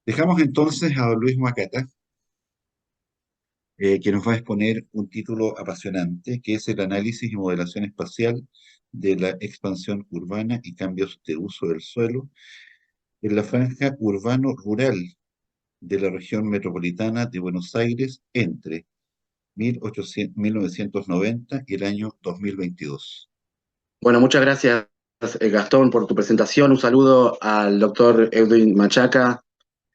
Dejamos entonces a don Luis Macata, que nos va a exponer un título apasionante, que es el análisis y modelación espacial de la expansión urbana y cambios de uso del suelo en la franja urbano-rural de la región metropolitana de Buenos Aires entre 1990 y el año 2022. Bueno, muchas gracias, Gastón, por tu presentación. Un saludo al doctor Edwin Machaca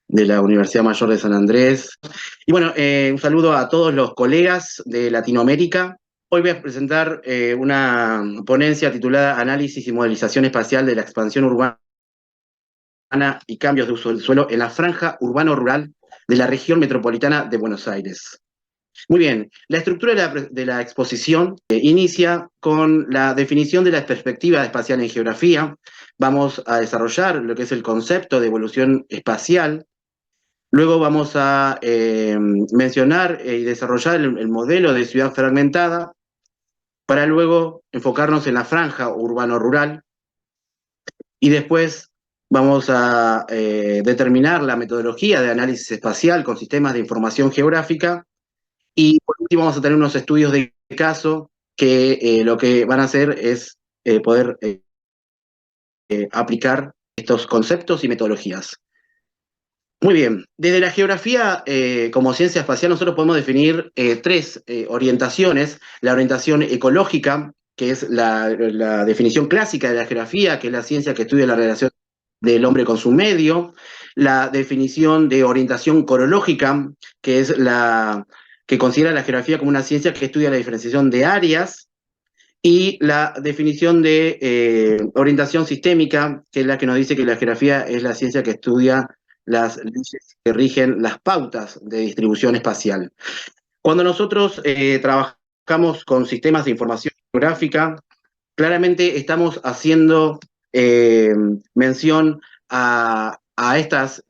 de la Universidad Mayor de San Andrés. Y bueno, un saludo a todos los colegas de Latinoamérica. Hoy voy a presentar una ponencia titulada Análisis y modelización espacial de la expansión urbana y cambios de uso del suelo en la franja urbano-rural de la región metropolitana de Buenos Aires. Muy bien, la estructura de la exposición inicia con la definición de la perspectiva espacial en geografía. Vamos a desarrollar lo que es el concepto de evolución espacial. Luego vamos a mencionar y desarrollar el modelo de ciudad fragmentada para luego enfocarnos en la franja urbano-rural y después vamos a determinar la metodología de análisis espacial con sistemas de información geográfica. Y por último vamos a tener unos estudios de caso que lo que van a hacer es poder aplicar estos conceptos y metodologías. Muy bien, desde la geografía como ciencia espacial nosotros podemos definir tres orientaciones. La orientación ecológica, que es la definición clásica de la geografía, que es la ciencia que estudia la relación del hombre con su medio. La definición de orientación corológica, que es la que considera la geografía como una ciencia que estudia la diferenciación de áreas. Y la definición de orientación sistémica, que es la que nos dice que la geografía es la ciencia que estudia las leyes que rigen las pautas de distribución espacial. Cuando nosotros trabajamos con sistemas de información geográfica, claramente estamos haciendo mención a estas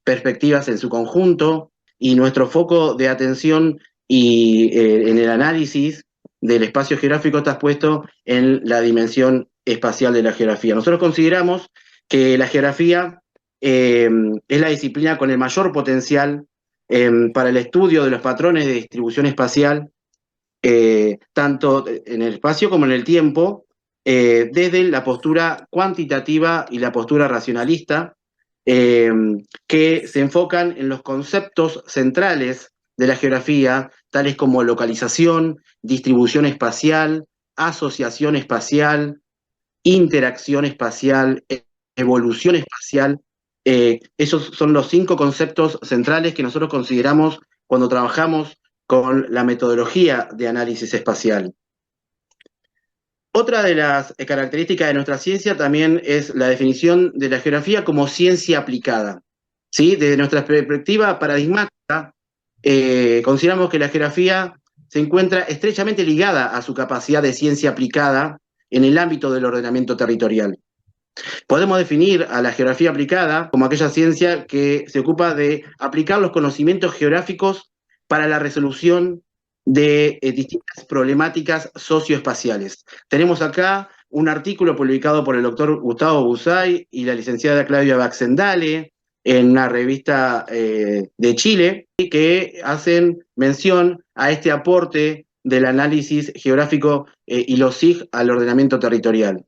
perspectivas en su conjunto, y nuestro foco de atención y en el análisis del espacio geográfico está puesto en la dimensión espacial de la geografía. Nosotros consideramos que la geografía es la disciplina con el mayor potencial para el estudio de los patrones de distribución espacial, tanto en el espacio como en el tiempo, desde la postura cuantitativa y la postura racionalista, eh, que se enfocan en los conceptos centrales de la geografía, tales como localización, distribución espacial, asociación espacial, interacción espacial, evolución espacial. Esos son los 5 conceptos centrales que nosotros consideramos cuando trabajamos con la metodología de análisis espacial. Otra de las características de nuestra ciencia también es la definición de la geografía como ciencia aplicada. ¿Sí? Desde nuestra perspectiva paradigmática, consideramos que la geografía se encuentra estrechamente ligada a su capacidad de ciencia aplicada en el ámbito del ordenamiento territorial. Podemos definir a la geografía aplicada como aquella ciencia que se ocupa de aplicar los conocimientos geográficos para la resolución de distintas problemáticas socioespaciales. Tenemos acá un artículo publicado por el doctor Gustavo Busay y la licenciada Claudia Baxendale en una revista de Chile, que hacen mención a este aporte del análisis geográfico y los SIG al ordenamiento territorial.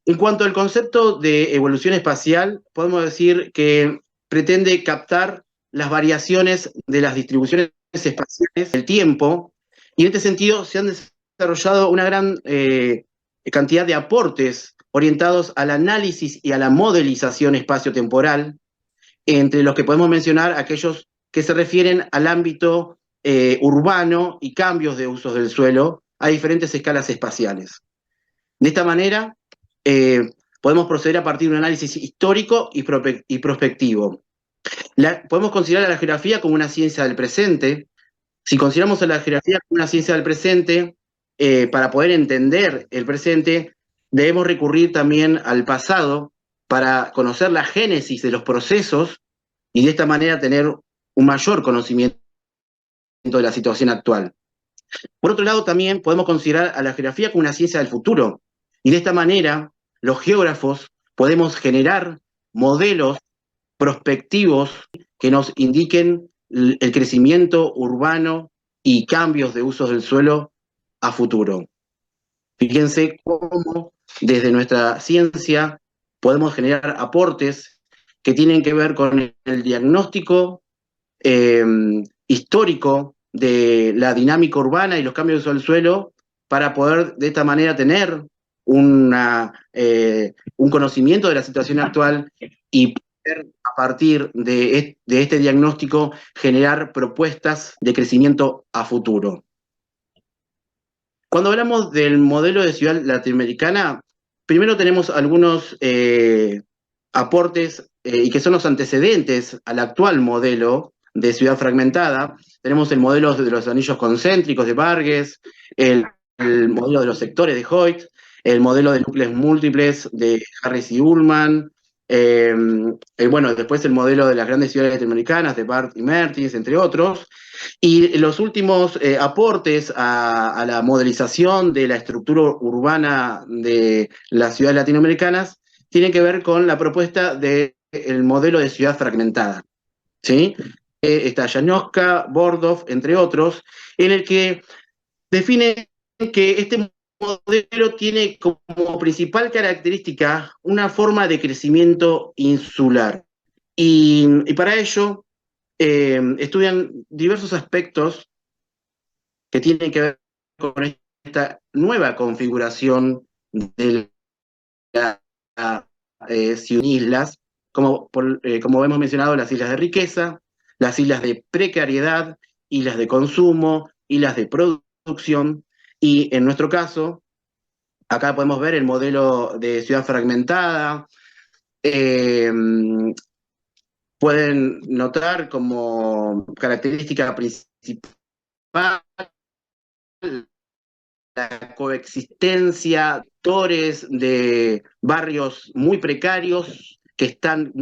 En cuanto al concepto de evolución espacial, podemos decir que pretende captar las variaciones de las distribuciones espaciales del tiempo, y en este sentido se han desarrollado una gran cantidad de aportes orientados al análisis y a la modelización espaciotemporal, entre los que podemos mencionar aquellos que se refieren al ámbito urbano y cambios de usos del suelo a diferentes escalas espaciales. De esta manera, eh, podemos proceder a partir de un análisis histórico y prospectivo. Podemos considerar a la geografía como una ciencia del presente. Si consideramos a la geografía como una ciencia del presente, para poder entender el presente, debemos recurrir también al pasado para conocer la génesis de los procesos y de esta manera tener un mayor conocimiento de la situación actual. Por otro lado, también podemos considerar a la geografía como una ciencia del futuro, y de esta manera los geógrafos podemos generar modelos prospectivos que nos indiquen el crecimiento urbano y cambios de usos del suelo a futuro. Fíjense cómo desde nuestra ciencia podemos generar aportes que tienen que ver con el diagnóstico eh, histórico de la dinámica urbana y los cambios de uso del suelo para poder de esta manera tener un conocimiento de la situación actual y poder a partir de este diagnóstico generar propuestas de crecimiento a futuro. Cuando hablamos del modelo de ciudad latinoamericana, primero tenemos algunos aportes y que son los antecedentes al actual modelo de ciudad fragmentada. Tenemos el modelo de los anillos concéntricos de Vargas, el modelo de los sectores de Hoyt, el modelo de núcleos múltiples de Harris y Ullman, bueno, después el modelo de las grandes ciudades latinoamericanas de Barth y Mertens, entre otros. Y los últimos aportes a la modelización de la estructura urbana de las ciudades latinoamericanas tienen que ver con la propuesta del modelo de ciudad fragmentada, ¿sí? Está Janowska, Bordov, entre otros, en el que define que este modelo tiene como principal característica una forma de crecimiento insular. Y para ello estudian diversos aspectos que tienen que ver con esta nueva configuración de las islas, como hemos mencionado, las islas de riqueza, las islas de precariedad, islas de consumo, islas de producción, y en nuestro caso, acá podemos ver el modelo de ciudad fragmentada. Pueden notar como característica principal la coexistencia de actores de barrios muy precarios que están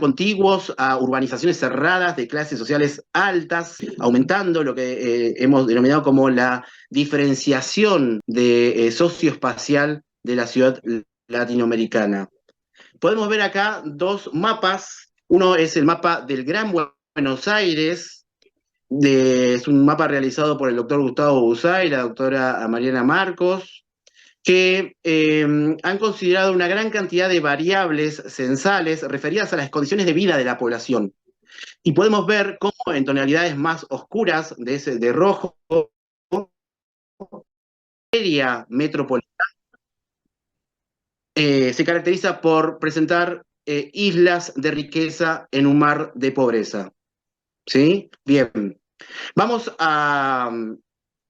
contiguos a urbanizaciones cerradas de clases sociales altas, aumentando lo que hemos denominado como la diferenciación socioespacial de la ciudad latinoamericana. Podemos ver acá dos mapas. Uno es el mapa del Gran Buenos Aires, es un mapa realizado por el doctor Gustavo Busay y la doctora Mariana Marcos, que han considerado una gran cantidad de variables censales referidas a las condiciones de vida de la población. Y podemos ver cómo en tonalidades más oscuras, de rojo, área metropolitana se caracteriza por presentar islas de riqueza en un mar de pobreza. ¿Sí? Bien. Vamos a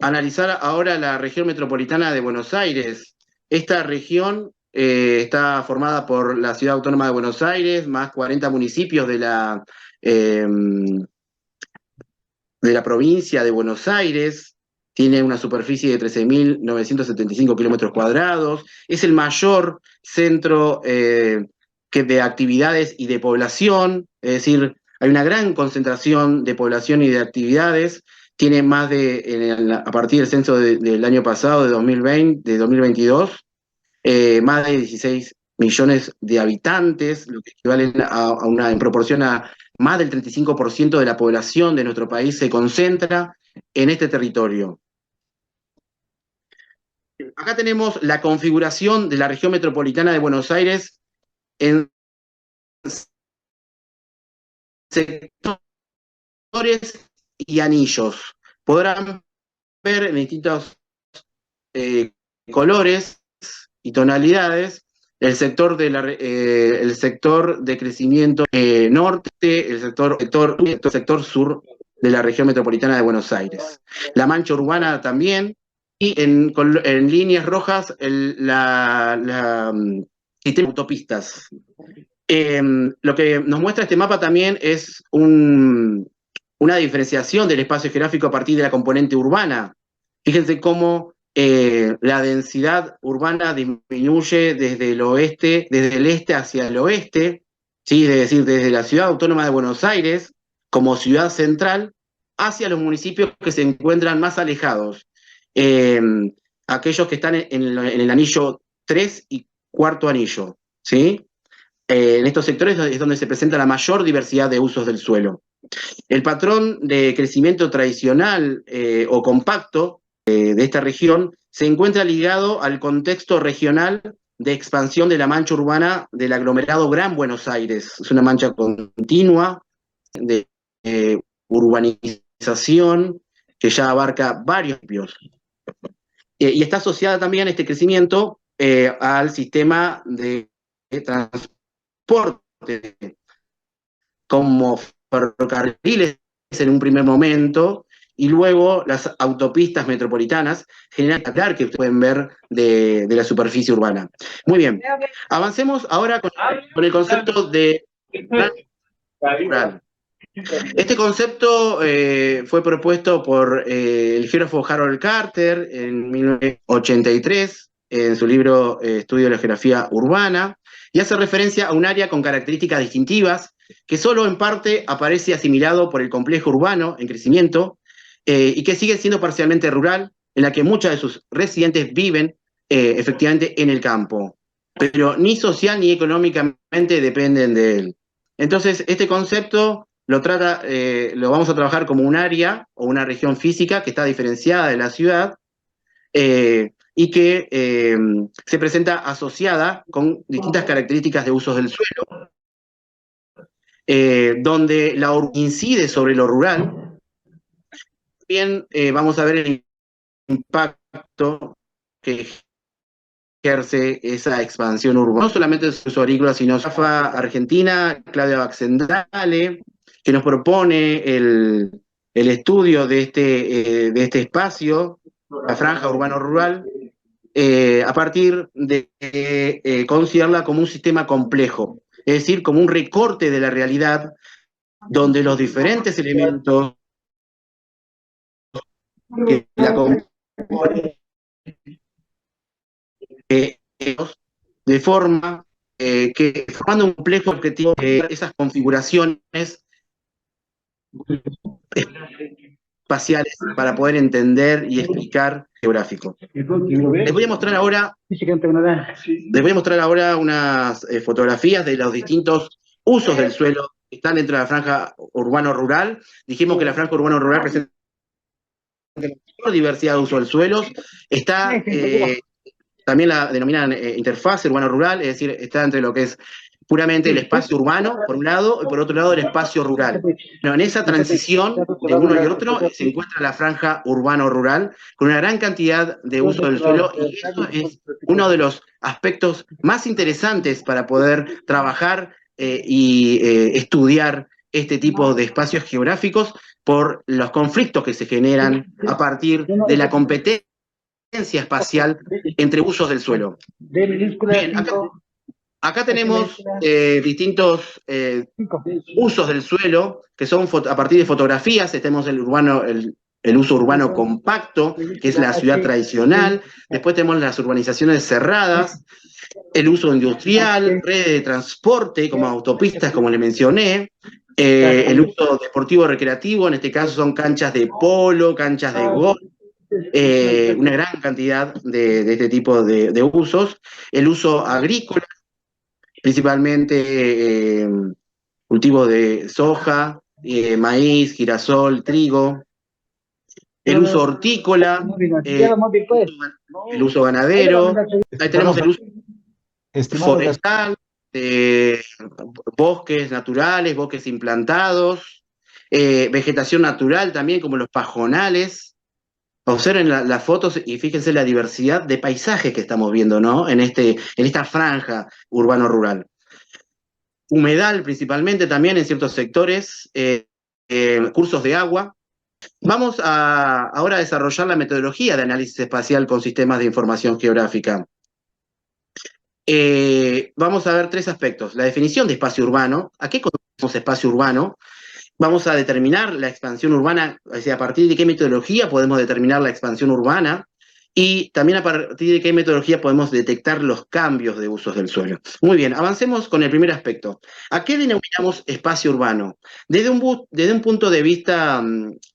analizar ahora la región metropolitana de Buenos Aires. Esta región está formada por la Ciudad Autónoma de Buenos Aires, más 40 municipios de la provincia de Buenos Aires. Tiene una superficie de 13.975 kilómetros cuadrados. Es el mayor centro de actividades y de población, es decir, hay una gran concentración de población y de actividades. Tiene más a partir del censo del año pasado, de 2022, más de 16 millones de habitantes, lo que equivale en proporción a más del 35% de la población de nuestro país se concentra en este territorio. Acá tenemos la configuración de la región metropolitana de Buenos Aires en sectores y anillos. Podrán ver en distintos colores y tonalidades el sector de crecimiento norte, el sector sur de la región metropolitana de Buenos Aires. La mancha urbana también, y en líneas rojas sistema de autopistas. Lo que nos muestra este mapa también es una diferenciación del espacio geográfico a partir de la componente urbana. Fíjense cómo la densidad urbana disminuye desde el este hacia el oeste, ¿sí? Es decir, desde la Ciudad Autónoma de Buenos Aires, como ciudad central, hacia los municipios que se encuentran más alejados. Aquellos que están en el anillo 3 y cuarto anillo, ¿sí? En estos sectores es donde se presenta la mayor diversidad de usos del suelo. El patrón de crecimiento tradicional o compacto de esta región se encuentra ligado al contexto regional de expansión de la mancha urbana del aglomerado Gran Buenos Aires. Es una mancha continua de urbanización que ya abarca varios municipios. Y está asociada también este crecimiento al sistema de transporte como ferrocarriles en un primer momento, y luego las autopistas metropolitanas generan el capital que ustedes pueden ver de la superficie urbana. Muy bien, avancemos ahora con el concepto de rural. Este concepto fue propuesto por el geógrafo Harold Carter en 1983 en su libro Estudio de la Geografía Urbana, y hace referencia a un área con características distintivas que solo en parte aparece asimilado por el complejo urbano en crecimiento y que sigue siendo parcialmente rural, en la que muchos de sus residentes viven efectivamente en el campo, pero ni social ni económicamente dependen de él. Entonces, este concepto lo vamos a trabajar como un área o una región física que está diferenciada de la ciudad y que se presenta asociada con distintas características de usos del suelo, donde la incide sobre lo rural. También vamos a ver el impacto que ejerce esa expansión urbana, no solamente en su agrícola, sino Zafa Argentina, Claudia Baxendale, que nos propone el estudio de este espacio, la franja urbano-rural, a partir de considerarla como un sistema complejo, es decir, como un recorte de la realidad donde los diferentes elementos que la componen de forma que formando un complejo objetivo de esas configuraciones espaciales para poder entender y explicar geográfico. Les voy a mostrar ahora unas fotografías de los distintos usos del suelo que están dentro de la franja urbano-rural. Dijimos que la franja urbano-rural presenta una mayor diversidad de usos del suelo. Está también la denominan interfaz urbano-rural, es decir, está entre lo que es puramente el espacio urbano, por un lado, y por otro lado el espacio rural. Pero en esa transición de uno y otro se encuentra la franja urbano-rural, con una gran cantidad de uso del suelo, y eso es uno de los aspectos más interesantes para poder trabajar y estudiar este tipo de espacios geográficos por los conflictos que se generan a partir de la competencia espacial entre usos del suelo. Bien, acá tenemos distintos usos del suelo, que son a partir de fotografías. Tenemos el uso urbano compacto, que es la ciudad tradicional. Después tenemos las urbanizaciones cerradas, el uso industrial, redes de transporte, como autopistas, como le mencioné, el uso deportivo recreativo, en este caso son canchas de polo, canchas de golf, una gran cantidad de este tipo de usos. El uso agrícola, principalmente cultivos de soja, maíz, girasol, trigo. El uso hortícola, el uso ganadero. Ahí tenemos el uso forestal, bosques naturales, bosques implantados, vegetación natural también, como los pajonales. Observen las fotos y fíjense la diversidad de paisajes que estamos viendo, ¿no? En esta franja urbano-rural. Humedal principalmente también en ciertos sectores, cursos de agua. Vamos ahora a desarrollar la metodología de análisis espacial con sistemas de información geográfica. Vamos a ver tres aspectos. La definición de espacio urbano. ¿A qué conocemos espacio urbano? Vamos a determinar la expansión urbana, o sea, a partir de qué metodología podemos determinar la expansión urbana, y también a partir de qué metodología podemos detectar los cambios de usos del suelo. Muy bien, avancemos con el primer aspecto. ¿A qué denominamos espacio urbano? Desde un punto de vista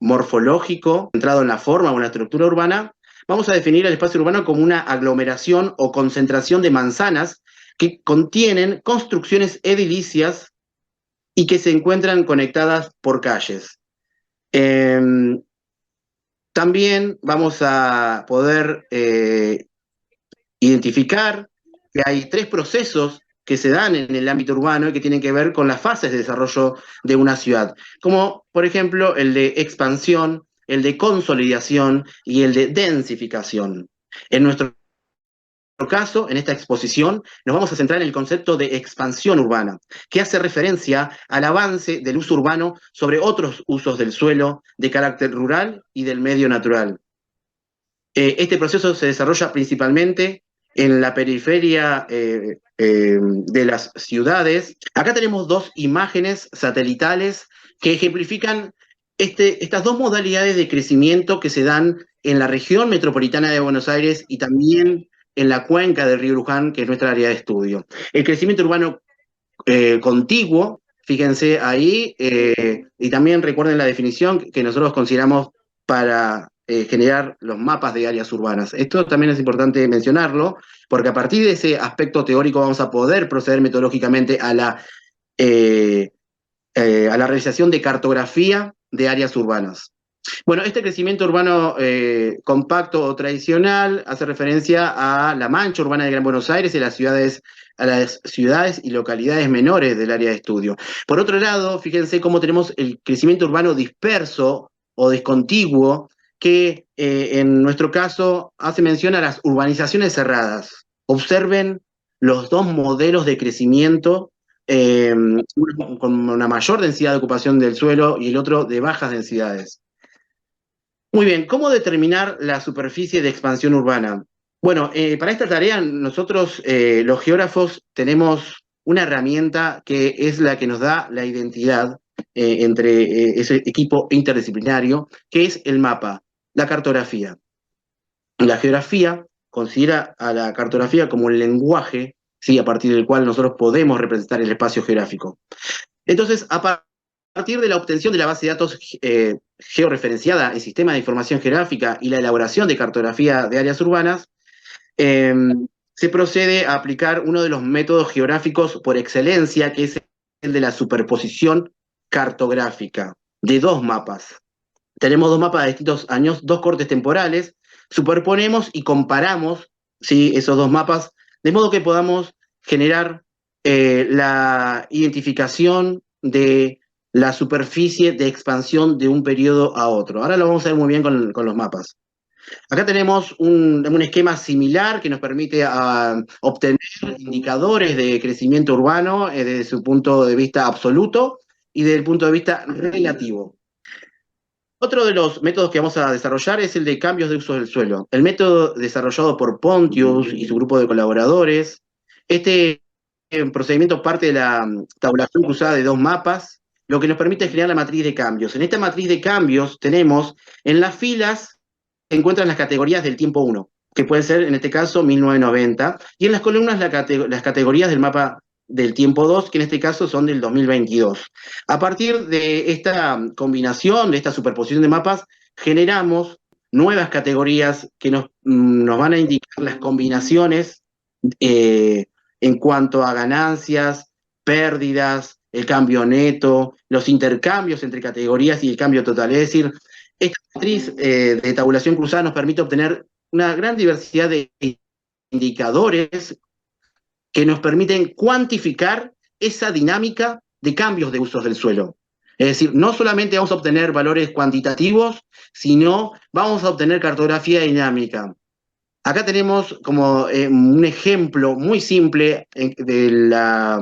morfológico, centrado en la forma o en la estructura urbana, vamos a definir el espacio urbano como una aglomeración o concentración de manzanas que contienen construcciones edilicias y que se encuentran conectadas por calles. Eh, También vamos a poder identificar que hay 3 procesos que se dan en el ámbito urbano y que tienen que ver con las fases de desarrollo de una ciudad, como por ejemplo el de expansión, el de consolidación y el de densificación. En nuestro caso, en esta exposición, nos vamos a centrar en el concepto de expansión urbana, que hace referencia al avance del uso urbano sobre otros usos del suelo de carácter rural y del medio natural. Este proceso se desarrolla principalmente en la periferia de las ciudades. Acá tenemos 2 imágenes satelitales que ejemplifican estas 2 modalidades de crecimiento que se dan en la región metropolitana de Buenos Aires y también en la cuenca del río Luján, que es nuestra área de estudio. El crecimiento urbano contiguo, fíjense ahí, y también recuerden la definición que nosotros consideramos para generar los mapas de áreas urbanas. Esto también es importante mencionarlo, porque a partir de ese aspecto teórico vamos a poder proceder metodológicamente a la realización de cartografía de áreas urbanas. Bueno, este crecimiento urbano compacto o tradicional hace referencia a la mancha urbana de Gran Buenos Aires y a las ciudades y localidades menores del área de estudio. Por otro lado, fíjense cómo tenemos el crecimiento urbano disperso o discontiguo, que en nuestro caso hace mención a las urbanizaciones cerradas. Observen los 2 modelos de crecimiento, uno con una mayor densidad de ocupación del suelo y el otro de bajas densidades. Muy bien, ¿cómo determinar la superficie de expansión urbana? Bueno, para esta tarea nosotros, los geógrafos, tenemos una herramienta que es la que nos da la identidad entre ese equipo interdisciplinario, que es el mapa, la cartografía. La geografía considera a la cartografía como el lenguaje, ¿sí?, a partir del cual nosotros podemos representar el espacio geográfico. Entonces, a partir de la obtención de la base de datos georreferenciada en sistemas de información geográfica y la elaboración de cartografía de áreas urbanas, eh, se procede a aplicar uno de los métodos geográficos por excelencia, que es el de la superposición cartográfica de 2 mapas. Tenemos 2 mapas de distintos años, 2 cortes temporales, superponemos y comparamos, ¿sí?, esos 2 mapas, de modo que podamos generar la identificación de la superficie de expansión de un periodo a otro. Ahora lo vamos a ver muy bien con los mapas. Acá tenemos un esquema similar que nos permite obtener indicadores de crecimiento urbano desde su punto de vista absoluto y desde el punto de vista relativo. Otro de los métodos que vamos a desarrollar es el de cambios de uso del suelo. El método desarrollado por Pontius y su grupo de colaboradores. Este procedimiento parte de la tabulación cruzada de 2 mapas, lo que nos permite generar la matriz de cambios. En esta matriz de cambios tenemos en las filas se encuentran las categorías del tiempo 1, que pueden ser en este caso 1990, y en las columnas las categorías del mapa del tiempo 2, que en este caso son del 2022. A partir de esta combinación, de esta superposición de mapas, generamos nuevas categorías que nos van a indicar las combinaciones en cuanto a ganancias, pérdidas, el cambio neto, los intercambios entre categorías y el cambio total. Es decir, esta matriz de tabulación cruzada nos permite obtener una gran diversidad de indicadores que nos permiten cuantificar esa dinámica de cambios de usos del suelo. Es decir, no solamente vamos a obtener valores cuantitativos, sino vamos a obtener cartografía dinámica. Acá tenemos como un ejemplo muy simple de la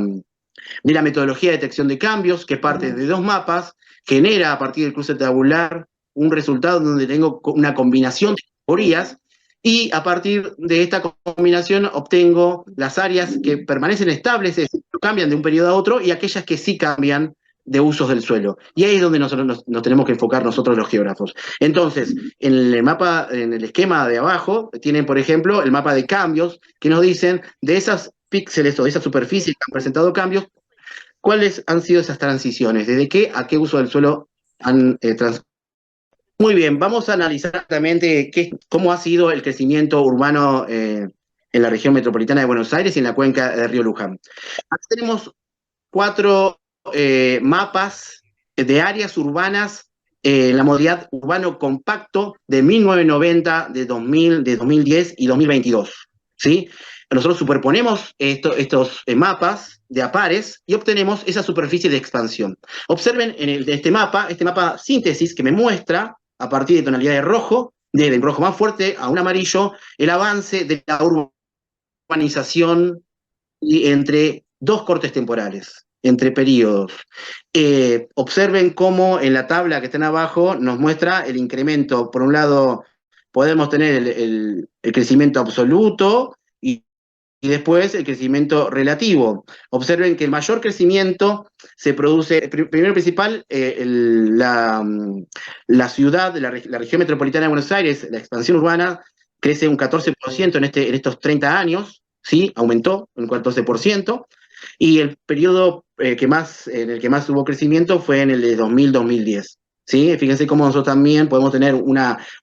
metodología de detección de cambios, que parte de 2 mapas, genera a partir del cruce tabular un resultado donde tengo una combinación de categorías, y a partir de esta combinación obtengo las áreas que permanecen estables, es decir, no cambian de un periodo a otro, y aquellas que sí cambian de usos del suelo. Y ahí es donde nosotros nos tenemos que enfocar nosotros los geógrafos. Entonces, en el mapa, en el esquema de abajo, tienen, por ejemplo, el mapa de cambios, que nos dicen de esas píxeles o de esas superficies que han presentado cambios, cuáles han sido esas transiciones, desde qué a qué uso del suelo han transcurrido. Muy bien, vamos a analizar exactamente cómo ha sido el crecimiento urbano en en la región metropolitana de Buenos Aires y en la cuenca del río Luján. Aquí tenemos 4 mapas de áreas urbanas en la modalidad urbano compacto de 1990, de 2000, de 2010 y 2022. ¿Sí? Nosotros superponemos estos mapas de a pares y obtenemos esa superficie de expansión. Observen en este mapa síntesis que me muestra, a partir de tonalidad de rojo, de rojo más fuerte a un amarillo, el avance de la urbanización entre 2 cortes temporales, entre periodos. Observen cómo en la tabla que está en abajo nos muestra el incremento. Por un lado, podemos tener el crecimiento absoluto y después el crecimiento relativo. Observen que el mayor crecimiento se produce, primero principal, la ciudad, la región metropolitana de Buenos Aires, la expansión urbana, crece un 14% en estos 30 años, ¿sí? Aumentó un 14%, y el periodo en el que más hubo crecimiento fue en el de 2000-2010. ¿Sí? Fíjense cómo nosotros también podemos tener un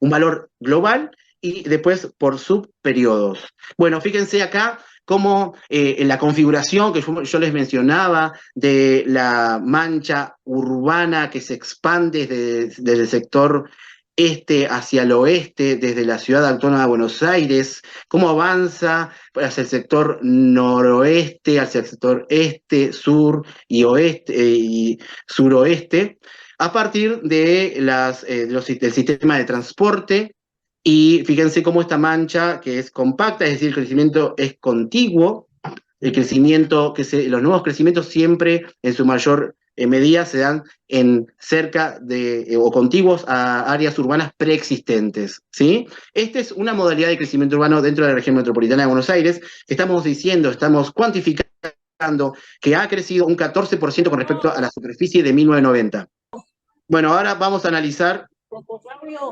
valor global y después por subperiodos. Bueno, fíjense acá cómo en la configuración que yo les mencionaba de la mancha urbana que se expande desde el sector este hacia el oeste, desde la ciudad autónoma de Buenos Aires, cómo avanza hacia el sector noroeste, hacia el sector este, sur y oeste y suroeste, a partir de del sistema de transporte. Y fíjense cómo esta mancha, que es compacta, es decir, el crecimiento es contiguo, los nuevos crecimientos siempre en su mayor medida se dan en cerca de o contiguos a áreas urbanas preexistentes, ¿sí? Esta es una modalidad de crecimiento urbano dentro de la región metropolitana de Buenos Aires. Estamos cuantificando que ha crecido un 14% con respecto a la superficie de 1990. Bueno, ahora vamos a analizar.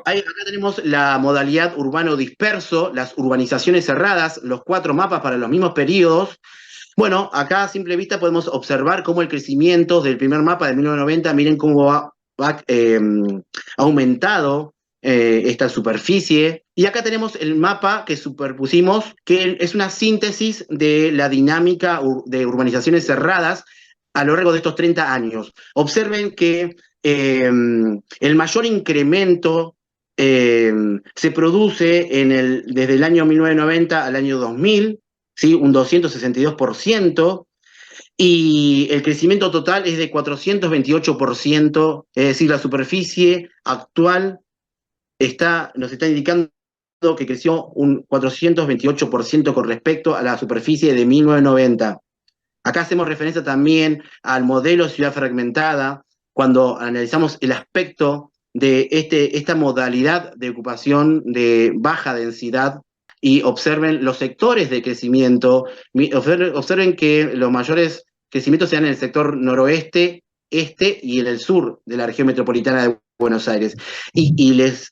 Acá tenemos la modalidad urbano disperso, las urbanizaciones cerradas, los 4 mapas para los mismos periodos. Bueno, acá a simple vista podemos observar cómo el crecimiento del primer mapa de 1990, miren cómo ha aumentado esta superficie. Y acá tenemos el mapa que superpusimos, que es una síntesis de la dinámica de urbanizaciones cerradas a lo largo de estos 30 años. Observen que el mayor incremento se produce desde el año 1990 al año 2000, ¿sí? Un 262%, y el crecimiento total es de 428%, es decir, la superficie actual nos está indicando que creció un 428% con respecto a la superficie de 1990. Acá hacemos referencia también al modelo ciudad fragmentada, cuando analizamos el aspecto de esta modalidad de ocupación de baja densidad y observen los sectores de crecimiento, observen que los mayores crecimientos se dan en el sector noroeste, este y en el sur de la región metropolitana de Buenos Aires. Y les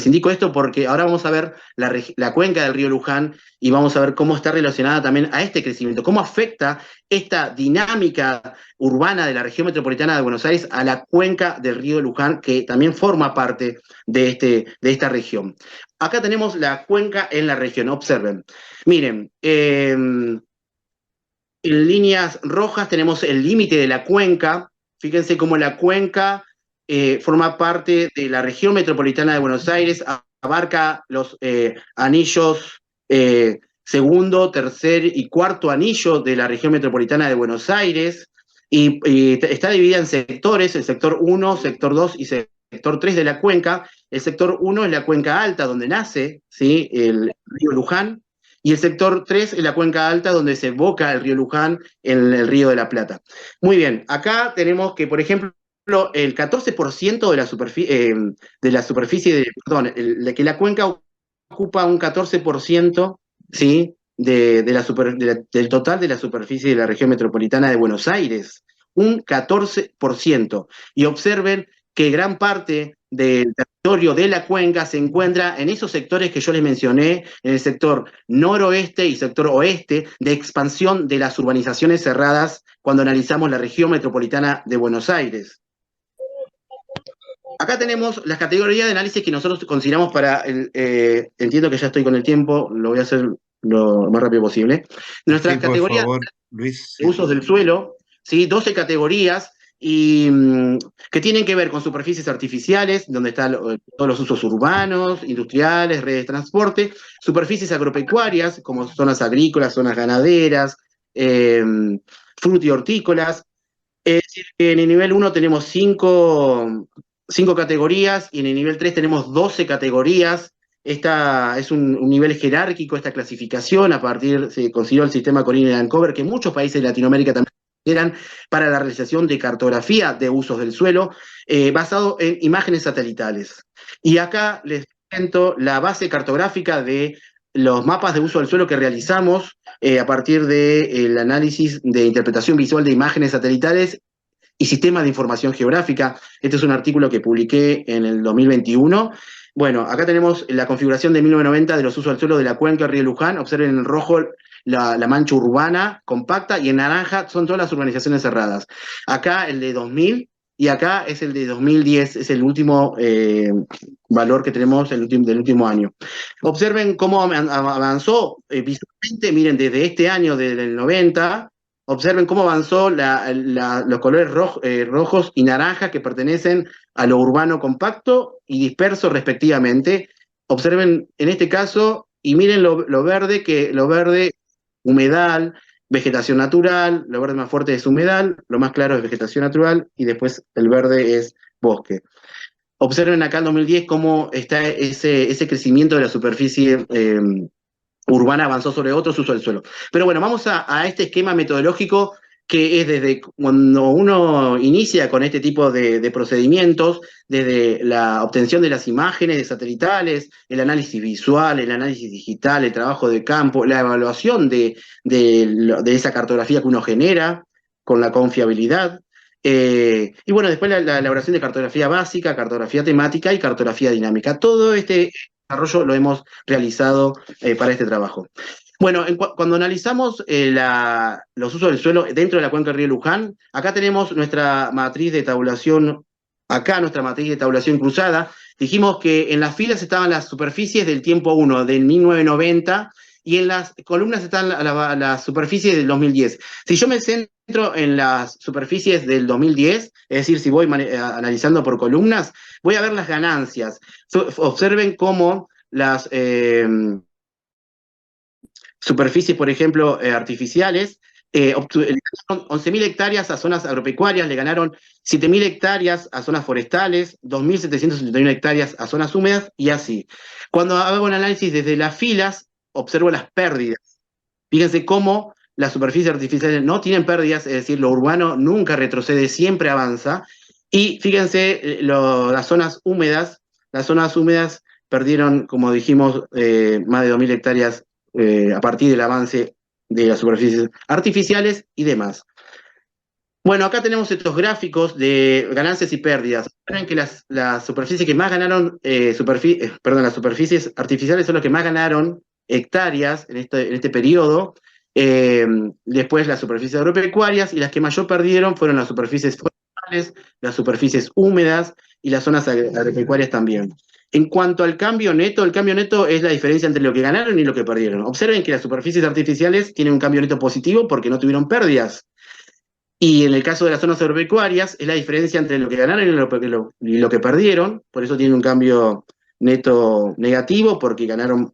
indico esto porque ahora vamos a ver la cuenca del río Luján y vamos a ver cómo está relacionada también a este crecimiento, cómo afecta esta dinámica urbana de la región metropolitana de Buenos Aires a la cuenca del río Luján, que también forma parte de esta región. Acá tenemos la cuenca en la región, observen. Miren, en líneas rojas tenemos el límite de la cuenca. Fíjense cómo la cuenca forma parte de la región metropolitana de Buenos Aires, abarca los anillos segundo, tercer y cuarto anillo de la región metropolitana de Buenos Aires, y está dividida en sectores, el sector 1, sector 2 y sector 3 de la cuenca. El sector 1 es la cuenca alta, donde nace, ¿sí?, el río Luján, y el sector 3 es la cuenca alta, donde se evoca el río Luján en el río de la Plata. Muy bien, acá tenemos que, por ejemplo, el 14% de la superficie, perdón, que la cuenca ocupa un 14%, ¿sí?, del total de la superficie de la región metropolitana de Buenos Aires, un 14%. Y observen que gran parte del territorio de la cuenca se encuentra en esos sectores que yo les mencioné, en el sector noroeste y sector oeste, de expansión de las urbanizaciones cerradas cuando analizamos la región metropolitana de Buenos Aires. Acá tenemos las categorías de análisis que nosotros consideramos entiendo que ya estoy con el tiempo, lo voy a hacer lo más rápido posible. Nuestras Sí, por categorías favor, Luis, de sí. usos del suelo, ¿sí? 12 categorías y que tienen que ver con superficies artificiales, donde están todos los usos urbanos, industriales, redes de transporte, superficies agropecuarias, como zonas agrícolas, zonas ganaderas, eh, frut y hortícolas. Es decir, que en el nivel uno tenemos cinco categorías y en el nivel 3 tenemos 12 categorías. Esta es un nivel jerárquico, esta clasificación, a partir, se consideró el sistema Corina y Ancover, que muchos países de Latinoamérica también eran para la realización de cartografía de usos del suelo, basado en imágenes satelitales. Y acá les presento la base cartográfica de los mapas de uso del suelo que realizamos a partir del análisis de interpretación visual de imágenes satelitales y sistemas de información geográfica. Este es un artículo que publiqué en el 2021. Bueno, acá tenemos la configuración de 1990 de los usos del suelo de la cuenca del río Luján. Observen en rojo la mancha urbana compacta y en naranja son todas las urbanizaciones cerradas. Acá el de 2000 y acá es el de 2010, es el último valor que tenemos del último año. Observen cómo avanzó visualmente, miren, desde este año, desde el 90, observen cómo avanzó los colores rojos y naranjas que pertenecen a lo urbano compacto y disperso respectivamente. Observen en este caso y miren lo verde, que lo verde, humedal, vegetación natural, lo verde más fuerte es humedal, lo más claro es vegetación natural y después el verde es bosque. Observen acá en 2010 cómo está ese crecimiento de la superficie urbana avanzó sobre otros usos del suelo. Pero bueno, vamos a este esquema metodológico que es desde cuando uno inicia con este tipo de procedimientos, desde la obtención de las imágenes satelitales, el análisis visual, el análisis digital, el trabajo de campo, la evaluación de esa cartografía que uno genera con la confiabilidad. Y bueno, después la elaboración de cartografía básica, cartografía temática y cartografía dinámica. Todo este desarrollo lo hemos realizado para este trabajo. Bueno, cuando analizamos los usos del suelo dentro de la cuenca del río Luján, acá tenemos nuestra matriz de tabulación, acá nuestra matriz de tabulación cruzada. Dijimos que en las filas estaban las superficies del tiempo 1, del 1990, y en las columnas están las superficies del 2010. Si yo me centro en las superficies del 2010, es decir, si voy analizando por columnas, voy a ver las ganancias. Observen cómo las superficies, por ejemplo, artificiales, le ganaron 11.000 hectáreas a zonas agropecuarias, le ganaron 7.000 hectáreas a zonas forestales, 2.771 hectáreas a zonas húmedas y así. Cuando hago un análisis desde las filas, observo las pérdidas. Fíjense cómo las superficies artificiales no tienen pérdidas, es decir, lo urbano nunca retrocede, siempre avanza. Y fíjense las zonas húmedas perdieron, como dijimos, más de 2.000 hectáreas a partir del avance de las superficies artificiales y demás. Bueno, acá tenemos estos gráficos de ganancias y pérdidas. Ven que las superficies que más ganaron, perdón, las superficies artificiales son las que más ganaron hectáreas en este periodo. Después las superficies agropecuarias y las que mayor perdieron fueron las superficies forestales, las superficies húmedas y las zonas agropecuarias también. En cuanto al cambio neto, el cambio neto es la diferencia entre lo que ganaron y lo que perdieron. Observen que las superficies artificiales tienen un cambio neto positivo porque no tuvieron pérdidas. Y en el caso de las zonas agropecuarias, es la diferencia entre lo que ganaron y lo que perdieron, por eso tienen un cambio neto negativo, porque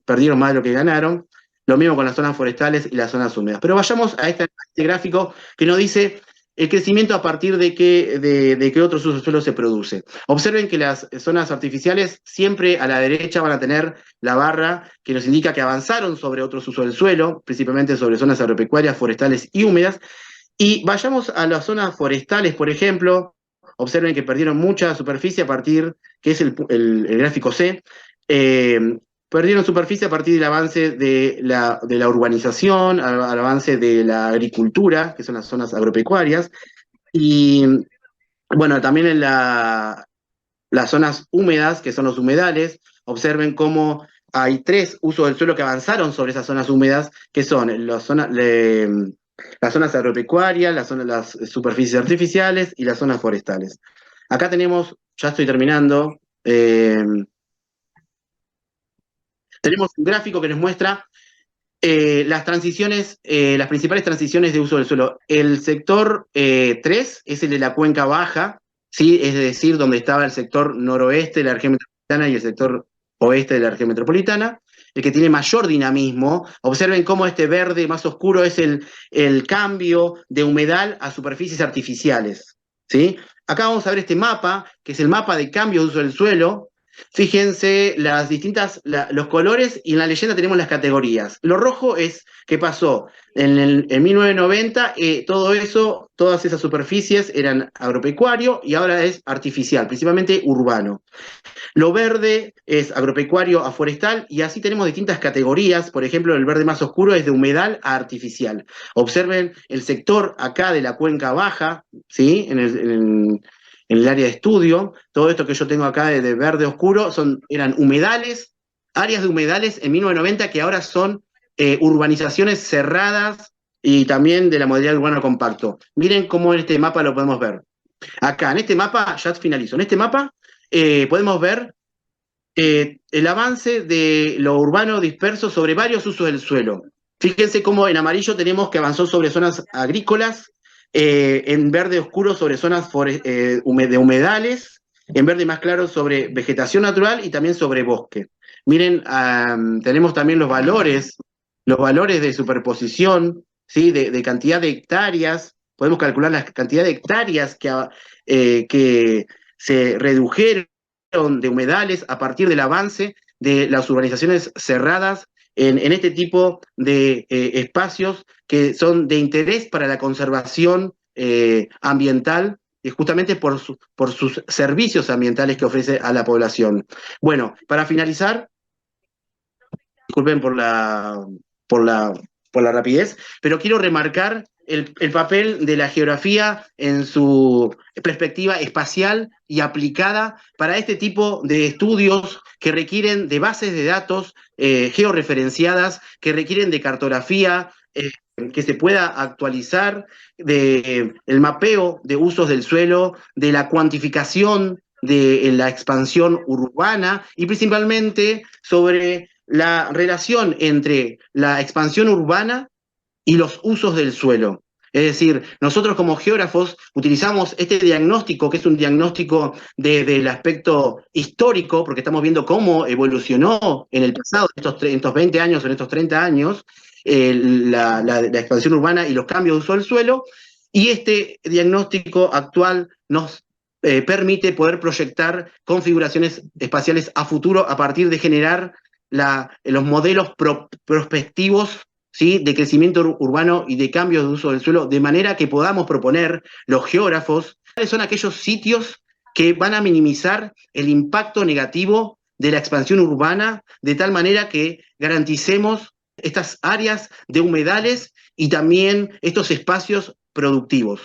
perdieron más de lo que ganaron. Lo mismo con las zonas forestales y las zonas húmedas. Pero vayamos a este gráfico que nos dice el crecimiento a partir de qué otros usos del suelo se produce. Observen que las zonas artificiales siempre a la derecha van a tener la barra que nos indica que avanzaron sobre otros usos del suelo, principalmente sobre zonas agropecuarias, forestales y húmedas, y vayamos a las zonas forestales, por ejemplo, observen que perdieron mucha superficie a partir, que es el gráfico C, eh, perdieron superficie a partir del avance de la urbanización, al avance de la agricultura, que son las zonas agropecuarias, y bueno, también en las zonas húmedas, que son los humedales, observen cómo hay tres usos del suelo que avanzaron sobre esas zonas húmedas, que son las zonas agropecuarias, las superficies artificiales y las zonas forestales. Acá tenemos, ya estoy terminando, tenemos un gráfico que nos muestra las transiciones, las principales transiciones de uso del suelo. El sector 3 es el de la cuenca baja, ¿sí? Es decir, donde estaba el sector noroeste de la región metropolitana y el sector oeste de la región metropolitana, el que tiene mayor dinamismo. Observen cómo este verde más oscuro es el cambio de humedal a superficies artificiales, ¿sí? Acá vamos a ver este mapa, que es el mapa de cambio de uso del suelo. Fíjense los colores y en la leyenda tenemos las categorías. Lo rojo es qué pasó en 1990, todo eso, todas esas superficies eran agropecuario y ahora es artificial, principalmente urbano. Lo verde es agropecuario a forestal y así tenemos distintas categorías. Por ejemplo, el verde más oscuro es de humedal a artificial. Observen el sector acá de la cuenca baja, ¿sí? En el área de estudio. Todo esto que yo tengo acá de verde oscuro eran humedales, áreas de humedales en 1990 que ahora son urbanizaciones cerradas y también de la modalidad urbano compacto. Miren cómo en este mapa lo podemos ver. Acá, en este mapa, ya finalizo, en este mapa podemos ver el avance de lo urbano disperso sobre varios usos del suelo. Fíjense cómo en amarillo tenemos que avanzó sobre zonas agrícolas, en verde oscuro sobre zonas de humedales, en verde más claro sobre vegetación natural y también sobre bosque. Miren, tenemos también los valores de superposición, ¿sí? De cantidad de hectáreas. Podemos calcular la cantidad de hectáreas que se redujeron de humedales a partir del avance de las urbanizaciones cerradas en este tipo de espacios que son de interés para la conservación ambiental y justamente por sus servicios ambientales que ofrece a la población. Bueno, para finalizar, disculpen por la, por la rapidez, pero quiero remarcar el papel de la geografía en su perspectiva espacial y aplicada para este tipo de estudios que requieren de bases de datos georreferenciadas, que requieren de cartografía, que se pueda actualizar, de el mapeo de usos del suelo, de la cuantificación de la expansión urbana y principalmente sobre la relación entre la expansión urbana y los usos del suelo. Es decir, nosotros como geógrafos utilizamos este diagnóstico, que es un diagnóstico desde el aspecto histórico, porque estamos viendo cómo evolucionó en el pasado, en estos 20 años, en estos 30 años, la expansión urbana y los cambios de uso del suelo, y este diagnóstico actual nos permite poder proyectar configuraciones espaciales a futuro a partir de generar los modelos prospectivos, ¿sí? De crecimiento urbano y de cambios de uso del suelo, de manera que podamos proponer los geógrafos cuáles son aquellos sitios que van a minimizar el impacto negativo de la expansión urbana, de tal manera que garanticemos estas áreas de humedales y también estos espacios productivos.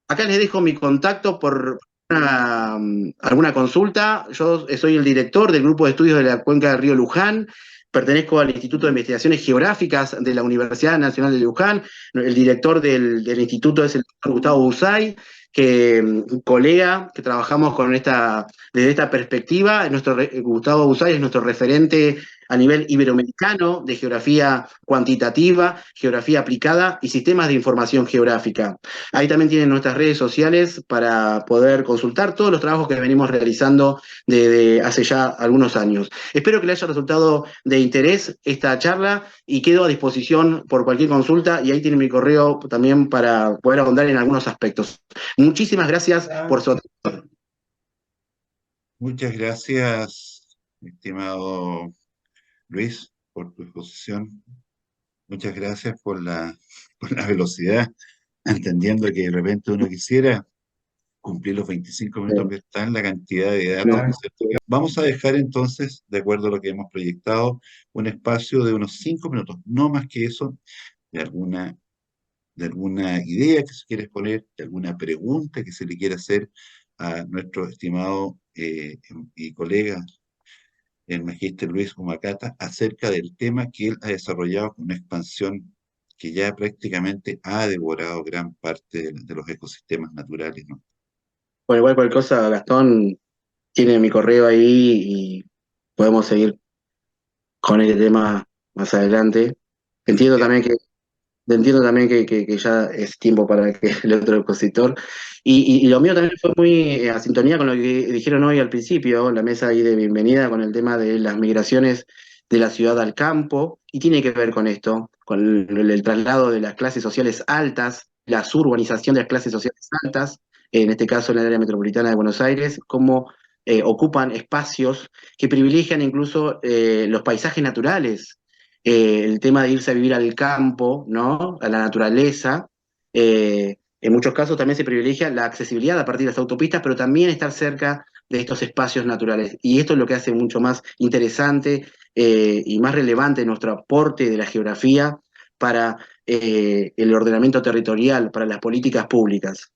Acá les dejo mi contacto por alguna consulta. Yo soy el director del Grupo de Estudios de la Cuenca del Río Luján. Pertenezco al Instituto de Investigaciones Geográficas de la Universidad Nacional de Luján. El director del instituto es el doctor Gustavo Busay, un colega que trabajamos desde esta perspectiva. Gustavo Busay es nuestro referente a nivel iberoamericano de geografía cuantitativa, geografía aplicada y sistemas de información geográfica. Ahí también tienen nuestras redes sociales para poder consultar todos los trabajos que venimos realizando desde hace ya algunos años. Espero que les haya resultado de interés esta charla y quedo a disposición por cualquier consulta y ahí tienen mi correo también para poder ahondar en algunos aspectos. Muchísimas gracias por su atención. Muchas gracias, estimado Luis, por tu exposición. Muchas gracias por la velocidad, entendiendo que de repente uno quisiera cumplir los 25 minutos, pero está en la cantidad de datos, ¿no es cierto? Vamos a dejar entonces, de acuerdo a lo que hemos proyectado, un espacio de unos 5 minutos, no más que eso, de de alguna idea que se quiere exponer, de alguna pregunta que se le quiera hacer a nuestro estimado y colega, el magíster Luis Humacata, acerca del tema que él ha desarrollado con una expansión que ya prácticamente ha devorado gran parte de los ecosistemas naturales, ¿no? Bueno, igual cualquier cosa, Gastón tiene mi correo ahí y podemos seguir con este tema más adelante. Entiendo también que Entiendo también que ya es tiempo para que el otro expositor. Y lo mío también fue muy a sintonía con lo que dijeron hoy al principio, en la mesa ahí de bienvenida, con el tema de las migraciones de la ciudad al campo, y tiene que ver con esto, con el traslado de las clases sociales altas, la suburbanización de las clases sociales altas, en este caso en el área metropolitana de Buenos Aires, cómo ocupan espacios que privilegian incluso los paisajes naturales, el tema de irse a vivir al campo, ¿no? A la naturaleza. En muchos casos también se privilegia la accesibilidad a partir de las autopistas, pero también estar cerca de estos espacios naturales. Y esto es lo que hace mucho más interesante y más relevante nuestro aporte de la geografía para el ordenamiento territorial, para las políticas públicas.